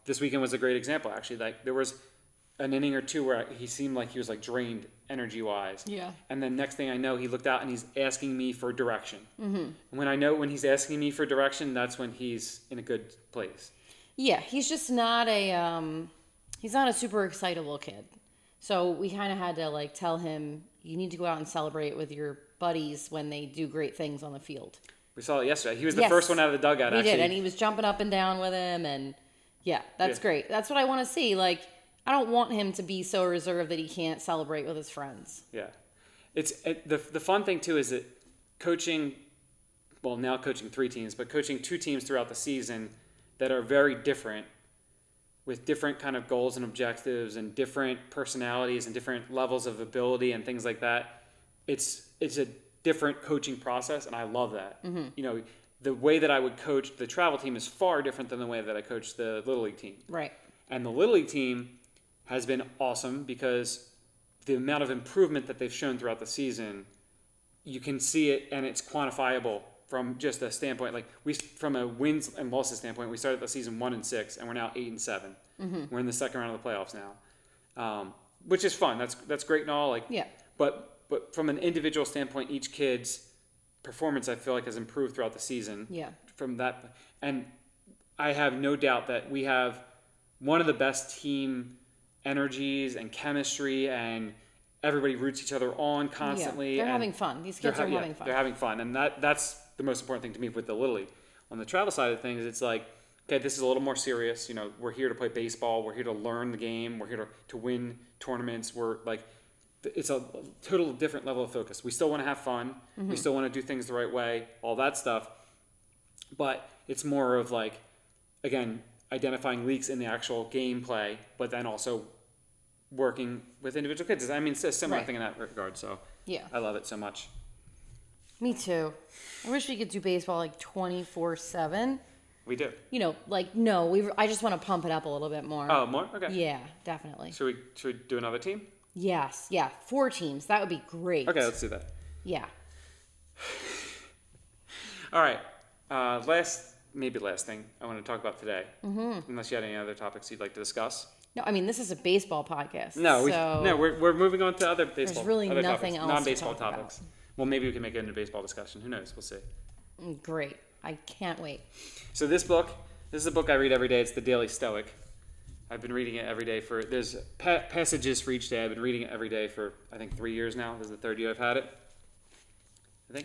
This weekend was a great example, actually. Like, there was an inning or two where he seemed like he was like drained energy-wise. Yeah. And then next thing I know, he looked out and he's asking me for direction. Mm-hmm. And when he's asking me for direction, that's when he's in a good place. Yeah, he's just not he's not a super excitable kid. So we kind of had to like tell him, you need to go out and celebrate with your buddies when they do great things on the field. We saw it yesterday. He was the first one out of the dugout, actually. He did, and he was jumping up and down with him, and yeah, that's great. That's what I want to see. Like, I don't want him to be so reserved that he can't celebrate with his friends. Yeah. The fun thing, too, is that now coaching 3 teams, but coaching 2 teams throughout the season that are very different, with different kind of goals and objectives and different personalities and different levels of ability and things like that. It's a different coaching process, and I love that. Mm-hmm. The way that I would coach the travel team is far different than the way that I coach the Little League team. Right. And the Little League team has been awesome because the amount of improvement that they've shown throughout the season, you can see it, and it's quantifiable from just a standpoint. Like, from a wins and losses standpoint, we started the season 1-6, and we're now 8-7. Mm-hmm. We're in the second round of the playoffs now, which is fun. That's great and all. Like, yeah. But from an individual standpoint, each kid's performance, I feel like, has improved throughout the season. Yeah. From that, and I have no doubt that we have one of the best team energies and chemistry, and everybody roots each other on constantly. Yeah, they're having fun. These kids are having fun. They're having fun, and that's the most important thing to me with the Little League. On the travel side of things, it's like, okay, this is a little more serious. We're here to play baseball. We're here to learn the game. We're here to win tournaments. We're like, it's a total different level of focus. We still want to have fun. Mm-hmm. We still want to do things the right way, all that stuff. But it's more of like, again, identifying leaks in the actual gameplay, but then also working with individual kids. I mean, it's a similar thing in that regard. So yeah, I love it so much. Me too. I wish we could do baseball like 24/7. We do. No, I just want to pump it up a little bit more. Oh, more? Okay. Yeah, definitely. Should we do another team? Yes. Yeah, 4 teams. That would be great. Okay, let's do that. Yeah. All right. Last thing I want to talk about today. Mm-hmm. Unless you had any other topics you'd like to discuss. No, I mean, this is a baseball podcast. We're moving on to other baseball. There's really nothing else non-baseball to talk topics. About. Well, maybe we can make it into a baseball discussion. Who knows? We'll see. Great. I can't wait. So this is a book I read every day. It's The Daily Stoic. I've been reading it every day there's passages for each day. I've been reading it every day for, I think, 3 years now. This is the 3rd year I've had it.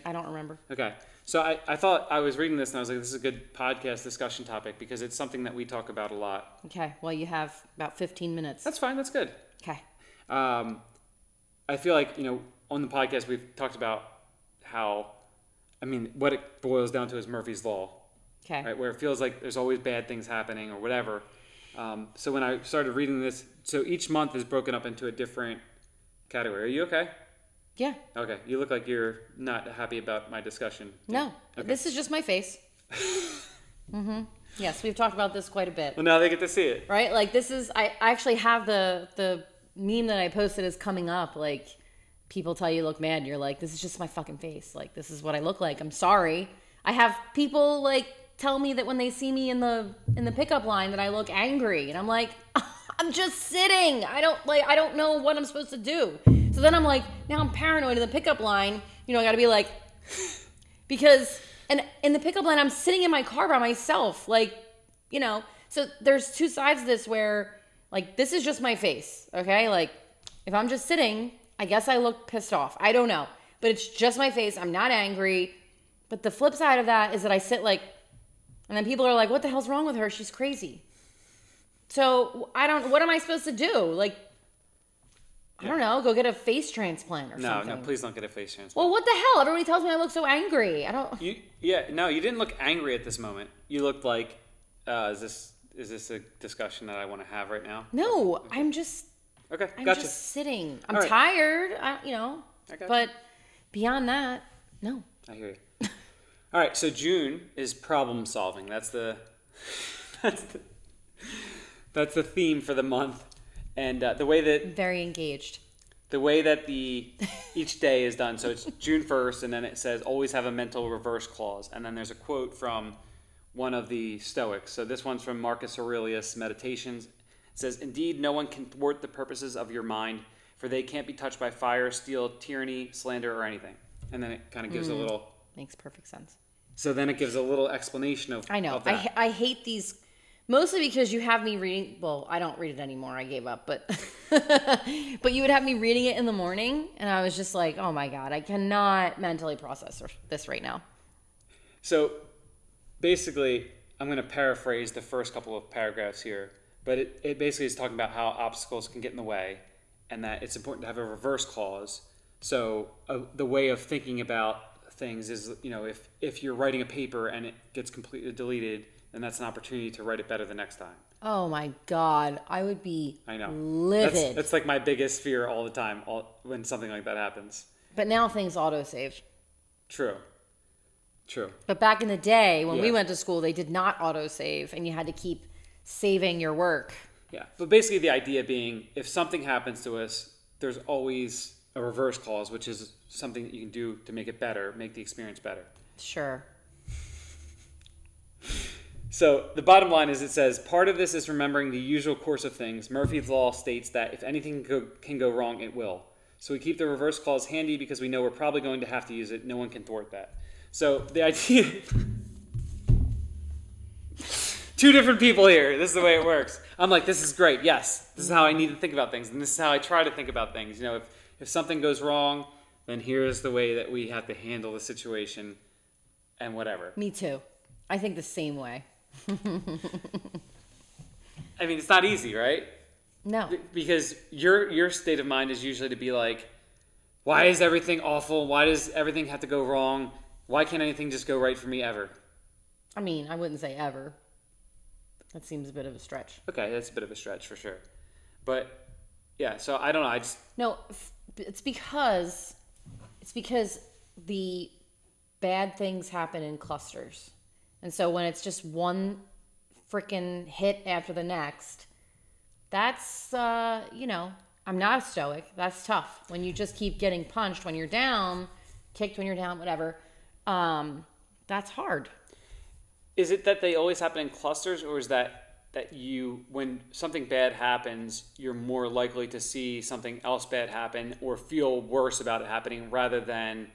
I don't remember. Okay. So I thought I was reading this and I was like, this is a good podcast discussion topic because it's something that we talk about a lot. Okay. Well, you have about 15 minutes. That's fine. That's good. Okay. I feel like, on the podcast we've talked about how, what it boils down to is Murphy's Law. Okay. Right? Where it feels like there's always bad things happening or whatever. So when I started reading this, so each month is broken up into a different category. Are you okay? Yeah. Okay. You look like you're not happy about my discussion. No. Okay. This is just my face. Mm-hmm. Yes, we've talked about this quite a bit. Well, now they get to see it. Right? Like, this is... I actually have the meme that I posted is coming up. Like, people tell you look mad, and you're like, this is just my fucking face. Like, this is what I look like. I'm sorry. I have people, like, tell me that when they see me in the pickup line that I look angry. And I'm like, I'm just sitting. I don't know what I'm supposed to do. So then I'm like, now I'm paranoid in the pickup line. I got to be like... Because... And in the pickup line, I'm sitting in my car by myself. Like, so there's 2 sides to this where, like, this is just my face, okay? Like, if I'm just sitting, I guess I look pissed off. I don't know. But it's just my face. I'm not angry. But the flip side of that is that I sit like And then people are like, what the hell's wrong with her? She's crazy. So what am I supposed to do? Like, I don't know, go get a face transplant or something. No, please don't get a face transplant. Well, what the hell? Everybody tells me I look so angry. I don't. You didn't look angry at this moment. You looked like, is this a discussion that I want to have right now? No, okay. I'm just sitting. I'm tired, but beyond that, no. I hear you. All right, so June is problem solving. That's the theme for the month. And the way that... Very engaged. The way that each day is done. So it's June 1st, and then it says, always have a mental reverse clause. And then there's a quote from one of the Stoics. So this one's from Marcus Aurelius' Meditations. It says, indeed, no one can thwart the purposes of your mind, for they can't be touched by fire, steel, tyranny, slander, or anything. And then it kind of gives a little... Makes perfect sense. So then it gives a little explanation of... I know. Of that. I hate these... Mostly because you have me reading... Well, I don't read it anymore. I gave up. But but you would have me reading it in the morning. And I was just like, oh my God, I cannot mentally process this right now. So basically, I'm going to paraphrase the first couple of paragraphs here. But it basically is talking about how obstacles can get in the way. And that it's important to have a reverse clause. So the way of thinking about things is, if you're writing a paper and it gets completely deleted... And that's an opportunity to write it better the next time. Oh my God. I would be livid. That's like my biggest fear all the time when something like that happens. But now things autosave. True. But back in the day when we went to school, they did not autosave and you had to keep saving your work. Yeah. But basically the idea being if something happens to us, there's always a reverse clause, which is something that you can do to make it better, make the experience better. Sure. So the bottom line is it says, part of this is remembering the usual course of things. Murphy's Law states that if anything can go wrong, it will. So we keep the reverse clause handy because we know we're probably going to have to use it. No one can thwart that. So the idea... Two different people here. This is the way it works. I'm like, this is great. Yes, this is how I need to think about things. And this is how I try to think about things. If something goes wrong, then here's the way that we have to handle the situation and whatever. Me too. I think the same way. I mean, it's not easy, right? No. Because your state of mind is usually to be like, why is everything awful? Why does everything have to go wrong? Why can't anything just go right for me ever? I mean, I wouldn't say ever. That seems a bit of a stretch. Okay, that's a bit of a stretch for sure. But, yeah, so I don't know. No, it's because the bad things happen in clusters. And so when it's just one freaking hit after the next, that's, I'm not a stoic. That's tough. When you just keep getting punched when you're down, kicked when you're down, whatever, that's hard. Is it that they always happen in clusters, or is that when something bad happens, you're more likely to see something else bad happen or feel worse about it happening rather than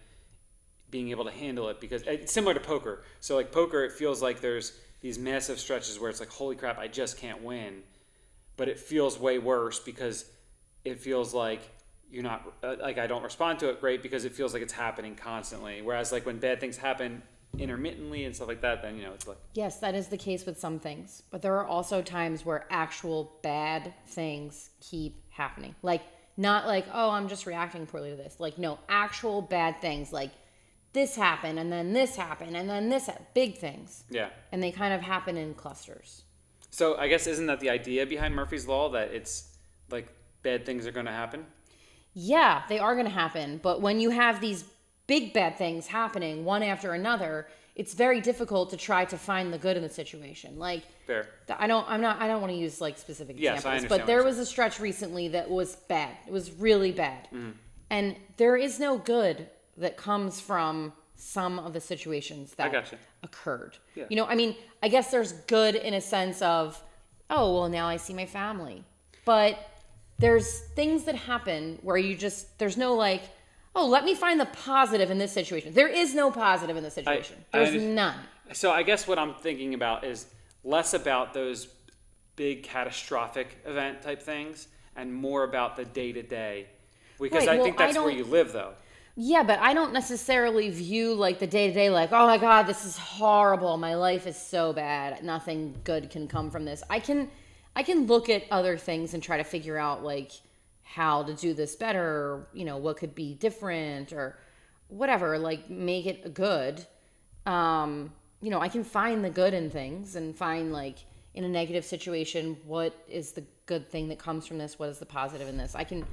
being able to handle it? Because it's similar to poker. So like poker, it feels like there's these massive stretches where it's like, holy crap, I just can't win. But it feels way worse because it feels like you're not, like I don't respond to it great because it feels like it's happening constantly. Whereas like when bad things happen intermittently and stuff like that, then, it's like... Yes, that is the case with some things. But there are also times where actual bad things keep happening. Like, not like, oh, I'm just reacting poorly to this. Like, no, actual bad things like, this happened, and then this happened, and then this happened. Big things. Yeah. And they kind of happen in clusters. So I guess isn't that the idea behind Murphy's Law, that it's like bad things are going to happen? Yeah, they are going to happen. But when you have these big bad things happening one after another, it's very difficult to try to find the good in the situation. Like, fair. I don't want to use like specific examples, I understand, but there was a stretch recently that was bad. It was really bad. Mm-hmm. And there is no good that comes from some of the situations that occurred. Yeah. I mean, I guess there's good in a sense of, oh, well, now I see my family. But there's things that happen where there's no like, oh, let me find the positive in this situation. There is no positive in this situation. There's none. So I guess what I'm thinking about is less about those big catastrophic event type things and more about the day-to-day. Because I think that's where you live, though. Yeah, but I don't necessarily view like the day to day like, oh my God, this is horrible. My life is so bad. Nothing good can come from this. I can look at other things and try to figure out like how to do this better, or, what could be different or whatever, like make it good. I can find the good in things and find like in a negative situation, what is the good thing that comes from this? What is the positive in this? I can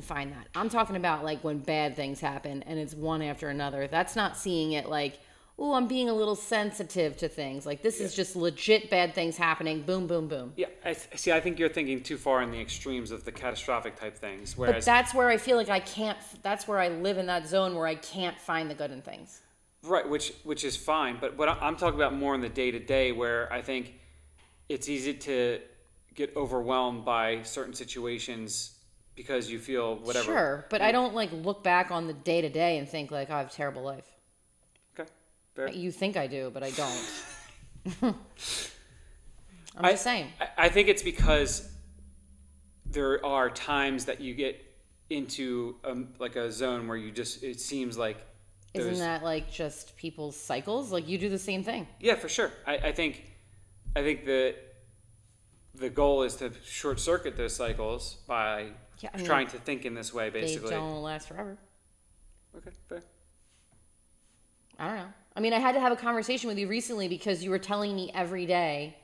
find that. I'm talking about like when bad things happen and it's one after another. That's not seeing it like, oh, I'm being a little sensitive to things. Like this is just legit bad things happening. Boom, boom, boom. Yeah, I think you're thinking too far in the extremes of the catastrophic type things. Whereas, but that's where I feel like I can't. That's where I live in that zone where I can't find the good in things. right, which is fine. But what I'm talking about more in the day to day, where I think it's easy to get overwhelmed by certain situations because you feel whatever. Sure, but I don't like look back on the day to day and think like, oh, I have a terrible life. Okay, fair. You think I do, but I don't. I'm just saying. I think it's because there are times that you get into like a zone where it seems like isn't that like just people's cycles? Like you do the same thing. Yeah, for sure. I think the goal is to short circuit those cycles by trying to think in this way, basically. They don't last forever. Okay, fair. I don't know. I mean, I had to have a conversation with you recently because you were telling me every day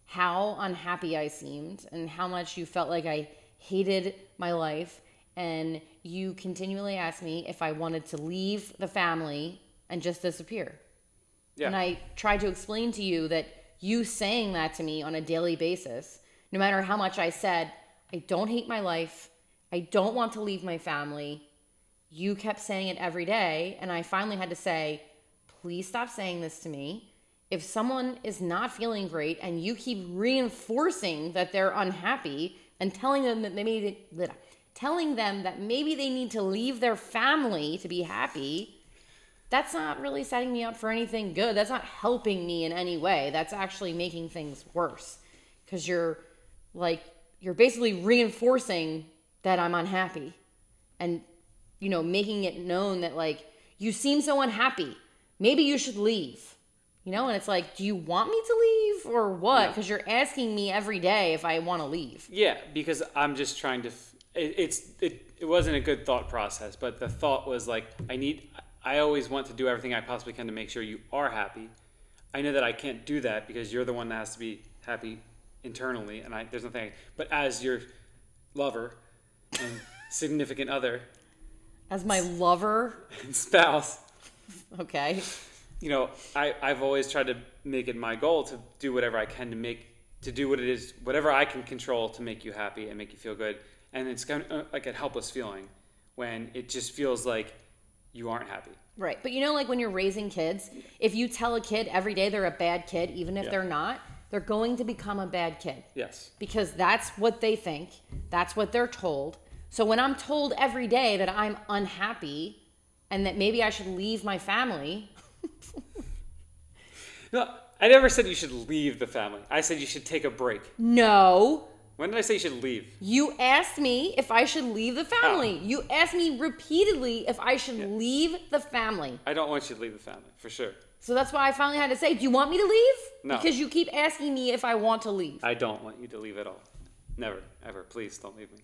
how unhappy I seemed and how much you felt like I hated my life. And you continually asked me if I wanted to leave the family and just disappear. Yeah. And I tried to explain to you that you saying that to me on a daily basis, no matter how much I said, I don't hate my life, I don't want to leave my family, you kept saying it every day. And I finally had to say, please stop saying this to me. If someone is not feeling great and you keep reinforcing that they're unhappy and telling them that maybe they need to leave their family to be happy, that's not really setting me up for anything good. That's not helping me in any way. That's actually making things worse because you're basically reinforcing that I'm unhappy and, making it known that like, you seem so unhappy. Maybe you should leave, and it's like, do you want me to leave or what? Because you're asking me every day if I want to leave. Yeah, because I'm just trying to, it wasn't a good thought process, but the thought was like, I always want to do everything I possibly can to make sure you are happy. I know that I can't do that because you're the one that has to be happy internally, and there's nothing. But as your lover and significant other, as my lover and spouse, okay, I've always tried to make it my goal to do whatever I can to do what it is, whatever I can control to make you happy and make you feel good. And it's kind of like a helpless feeling when it just feels like you aren't happy. Right. But like when you're raising kids, if you tell a kid every day they're a bad kid, even if they're not, they're going to become a bad kid. Yes. Because that's what they think. That's what they're told. So when I'm told every day that I'm unhappy and that maybe I should leave my family. No, I never said you should leave the family. I said you should take a break. No. When did I say you should leave? You asked me if I should leave the family. Oh. You asked me repeatedly if I should leave the family. I don't want you to leave the family, for sure. So that's why I finally had to say, do you want me to leave? No. Because you keep asking me if I want to leave. I don't want you to leave at all. Never, ever. Please don't leave me.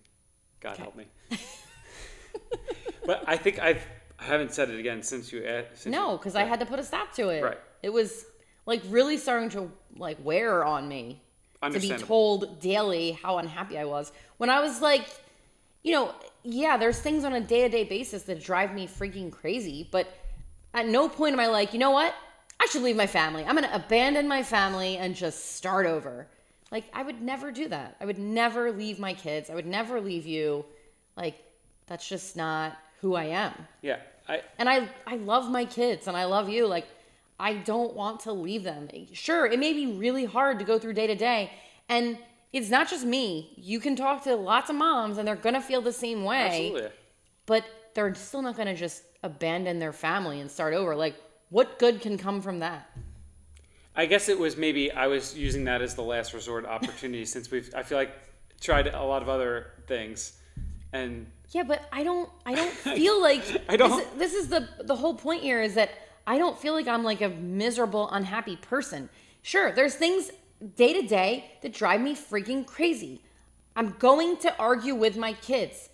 God help me. But I think I haven't said it again since you asked. No, because I had to put a stop to it. Right. It was like really starting to like wear on me. To be told daily how unhappy I was. When I was like, there's things on a day-to-day basis that drive me freaking crazy. But at no point am I like, you know what? I should leave my family. I'm going to abandon my family and just start over. Like, I would never do that. I would never leave my kids. I would never leave you. Like, that's just not who I am. Yeah. I love my kids and I love you. Like, I don't want to leave them. Sure, it may be really hard to go through day to day. And it's not just me. You can talk to lots of moms and they're going to feel the same way. Absolutely. But they're still not going to just abandon their family and start over. Like, what good can come from that? I guess it was maybe I was using that as the last resort opportunity since I feel like tried a lot of other things. And Yeah, but I don't feel like I don't. This is the whole point here is that I don't feel like I'm like a miserable, unhappy person. Sure, there's things day to day that drive me freaking crazy. I'm going to argue with my kids.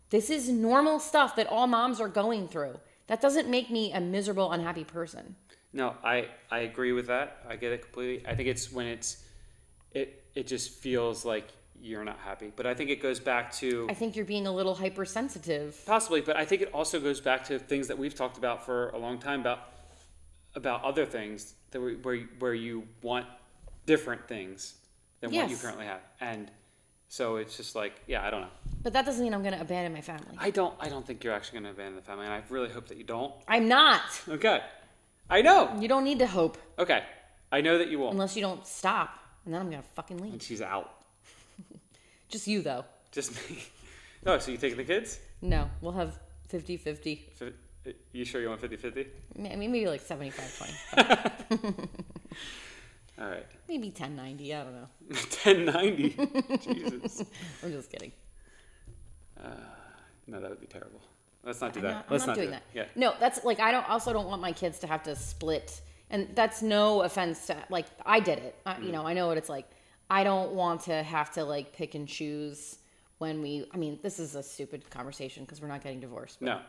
This is normal stuff that all moms are going through. That doesn't make me a miserable, unhappy person. No, I agree with that. I get it completely. I think it's when it just feels like you're not happy. But I think it goes back to... I think you're being a little hypersensitive. Possibly, but I think it also goes back to things that we've talked about for a long time about other things that where you want different things than what you currently have. And so it's just like, yeah, I don't know. But that doesn't mean I'm going to abandon my family. I don't think you're actually going to abandon the family, and I really hope that you don't. I'm not. Okay. I know. You don't need to hope. Okay. I know that you won't. Unless you don't stop, and then I'm going to fucking leave. And she's out. Just you, though. Just me. Oh, so you taking the kids? No, we'll have 50-50. You sure you want 50-50? I mean, maybe like 75-20. All right. Maybe 10-90, I don't know. 10-90? Jesus. I'm just kidding. No, that would be terrible. Let's not do I'm that. not doing that. Yeah. No, that's like, I also don't want my kids to have to split. And that's no offense to, like, I did it. You know, I know what it's like. I don't want to have to like pick and choose when I mean, this is a stupid conversation because we're not getting divorced. No.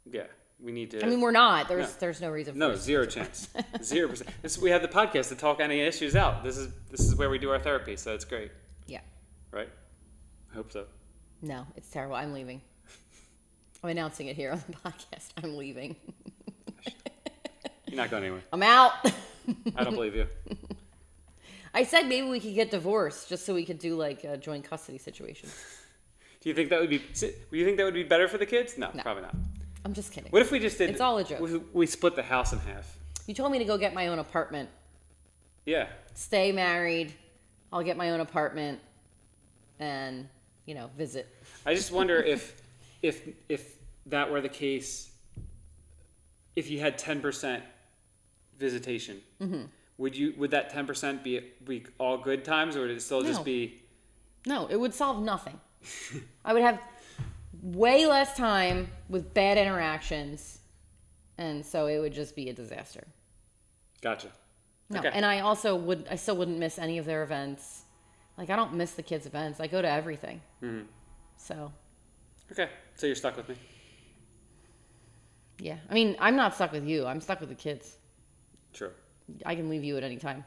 Yeah, we need to. I mean, we're not. There's no reason for No, us. 0 chance. 0%. We have the podcast to talk any issues out. This is where we do our therapy, so it's great. Yeah. Right? I hope so. No, it's terrible. I'm leaving. I'm announcing it here on the podcast. I'm leaving. You're not going anywhere. I'm out. I don't believe you. I said maybe we could get divorced just so we could do like a joint custody situation. Do you think that would be better for the kids? No, probably not. I'm just kidding. What if we just did... It's all a joke. We split the house in half. You told me to go get my own apartment. Yeah. Stay married. I'll get my own apartment and, you know, visit. I just wonder if that were the case, if you had 10% visitation, would that 10% be all good times, or would it still just be... No, it would solve nothing. I would have way less time with bad interactions, and so it would just be a disaster. Gotcha. No, okay. and I still wouldn't miss any of their events. Like, I don't miss the kids' events. I go to everything. Mm-hmm. So. Okay, so you're stuck with me. Yeah, I mean, I'm not stuck with you. I'm stuck with the kids. True. I can leave you at any time.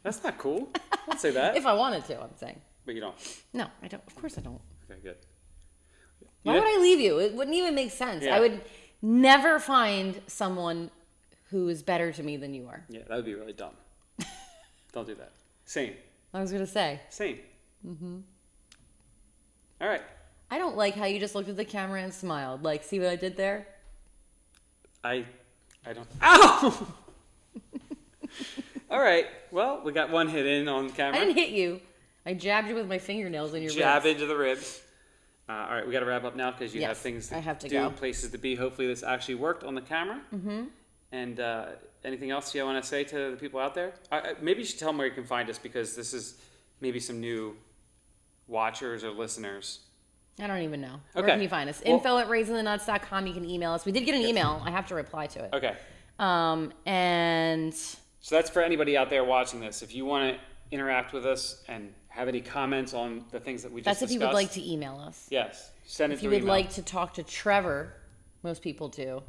That's not cool. Don't say that. If I wanted to, I'm saying. But you don't. No, I don't. Of course I don't. Okay, good. Why would I leave you? It wouldn't even make sense. Yeah. I would never find someone who is better to me than you are. Yeah, that would be really dumb. Don't do that. Same. I was going to say. Same. Mm-hmm. All right. I don't like how you just looked at the camera and smiled. Like, see what I did there? I don't... Ow! All right. Well, we got one hit in on camera. I didn't hit you. I jabbed you with my fingernails in your ribs. Jab into the ribs. All right, we got to wrap up now because you have things I have to do, go. places to be. Hopefully this actually worked on the camera. Mm-hmm. And anything else you want to say to the people out there? Maybe you should tell them where you can find us, because this is maybe some new watchers or listeners. I don't even know. Okay. Where can you find us? Well, info@raisinthenuts.com. You can email us. We did get an email. I have to reply to it. Okay. And so that's for anybody out there watching this. If you want to interact with us and have any comments on the things that we just discussed. That's if you would like to email us. Yes. Send it if through you would email. like to talk to Trevor, most people do.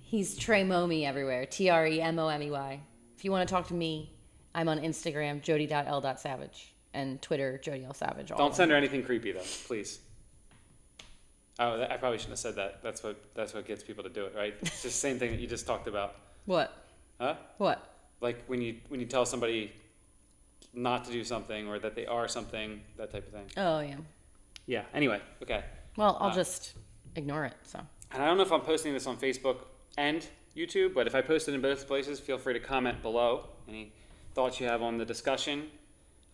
He's Tremomy everywhere. TREMOMEY. If you want to talk to me, I'm on Instagram, jody.l.savage. And Twitter, Jody L. Savage. Don't send her anything creepy, though, please. Oh, I probably shouldn't have said that. That's what gets people to do it, right? It's just the same thing that you just talked about. What? Huh? What? Like when you tell somebody not to do something, or that they are something, that type of thing. Oh, yeah. Yeah. Anyway, okay. Well, I'll just ignore it. So. And I don't know if I'm posting this on Facebook and YouTube, but if I post it in both places, feel free to comment below any thoughts you have on the discussion.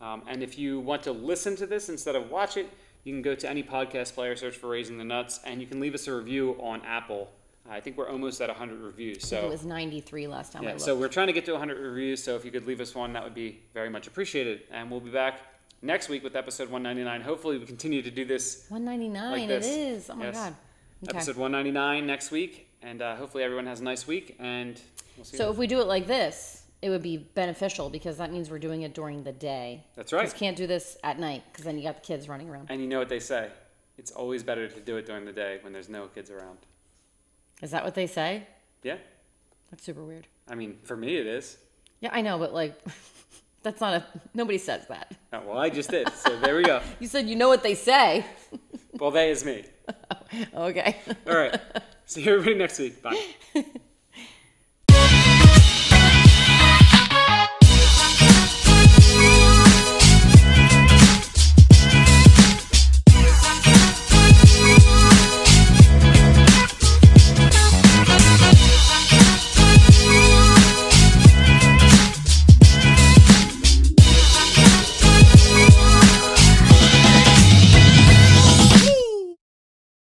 And if you want to listen to this instead of watch it, you can go to any podcast player, search for Raising the Nuts, and you can leave us a review on Apple. I think we're almost at 100 reviews. So it was 93 last time I looked. So we're trying to get to 100 reviews, so if you could leave us one, that would be very much appreciated. And we'll be back next week with episode 199. Hopefully we continue to do this. 199, like this. it is. Oh my Yes. God. Okay. Episode 199 next week. And hopefully everyone has a nice week. And we'll see. So if we do it like this, it would be beneficial because that means we're doing it during the day. That's right. You can't do this at night because then you got the kids running around. And you know what they say. It's always better to do it during the day when there's no kids around. Is that what they say? Yeah. That's super weird. I mean, for me it is. Yeah, I know, but like, that's not nobody says that. Oh, well, I just did. So there we go. You said you know what they say. Well, they is me. Okay. All right. See you everybody next week. Bye.